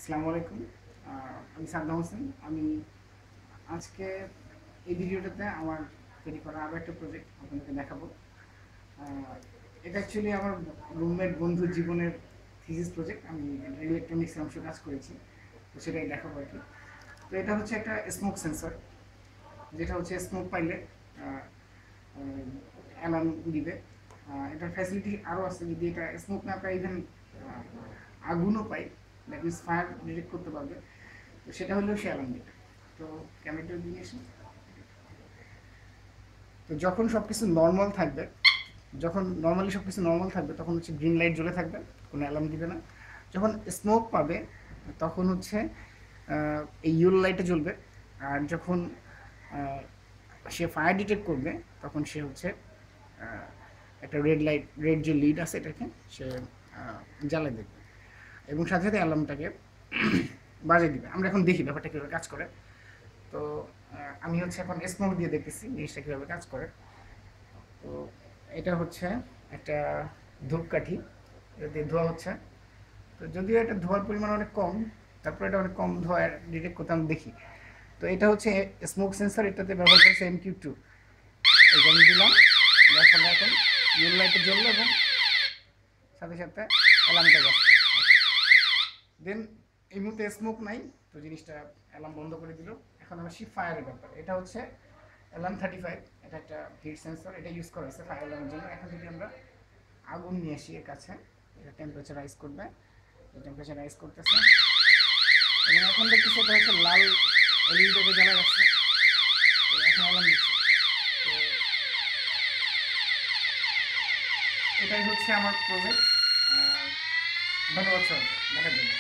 আসসালামু আলাইকুম। আমি সাদ্দাম হোসেন। আমি আজকে এই ভিডিওটাতে আমার তৈরি করা আরও একটা প্রজেক্ট আপনাদেরকে দেখাবো। এটা অ্যাকচুয়ালি আমার রুমমেট বন্ধুর জীবনের থিসিস প্রজেক্ট। আমি ইলেকট্রনিক্স অংশ কাজ করেছি, তো সেটাই দেখাবো আর কি। তো এটা হচ্ছে একটা স্মোক সেন্সর, যেটা হচ্ছে স্মোক পাইলে অ্যালার্ম দিবে। এটার ফ্যাসিলিটি আরও আছে, যদি এটা স্মোক না পাই, ইভেন আগুনও পাই, দ্যাট মিনস ফায়ার ডিটেক্ট করতে পারবে, তো সেটা হলেও সে অ্যালার্ম দিবে। তো ক্যামেরাটা দিয়ে এসে, তো যখন সব কিছু নর্মাল থাকবে, যখন নর্মালি সব কিছু নর্মাল থাকবে তখন হচ্ছে গ্রিন লাইট জ্বলে থাকবে, কোনো অ্যালার্ম দিবে না। যখন স্মোক পাবে তখন হচ্ছে এই ইউলো লাইটে জ্বলবে। আর যখন আহ, সে ফায়ার ডিটেক্ট করবে তখন সে হচ্ছে একটা রেড লাইট, রেড যে লিড আছে এটাকে সে জ্বালিয়ে দেবে, এবং সাথে সাথে অ্যালার্মটাকে বাজিয়ে দিবে। আমরা এখন দেখি ব্যাপারটা কীভাবে কাজ করে। তো আমি হচ্ছে এখন স্মোক দিয়ে দেখতেছি জিনিসটা কীভাবে কাজ করে। তো এটা হচ্ছে একটা ধূপকাঠি, এটা দিয়ে ধোয়া হচ্ছে। তো যদিও এটা ধোয়ার পরিমাণ অনেক কম, তারপরে এটা অনেক কম ধোয়া ডিটেক্ট করতে আমি দেখি। তো এটা হচ্ছে স্মোক সেন্সর, এটাতে ব্যবহার করেছে MQ2। এটা আমি দিলাম, যার ফলে এখন ইউল লাইটে জ্বললো এবং সাথে সাথে অ্যালার্মটা বাজছে। দেন এই মুহূর্তে স্মোক নাই, তো জিনিসটা অ্যালার্ম বন্ধ করে দিল। এখন আমরা শিপ ফায়ারের ব্যাপার, এটা হচ্ছে LM35, এটা একটা হিট সেন্সর, এটা ইউজ করা হয়েছে ফায়ার অ্যালার্মের জন্য। এখন যদি আমরা আগুন নিয়ে আসি এর কাছে, এটা টেম্পারেচার রাইজ করবে, টেম্পারেচার রাইজ করতেছে, এবং এখন দেখতেছি এটা হচ্ছে লাল এলইডিটাকে জ্বালা যাচ্ছে, তো এখন অ্যালার্ম দিচ্ছে। তো এটাই হচ্ছে আমার প্রজেক্ট। ধন্যবাদ সবাইকে দেখার জন্য।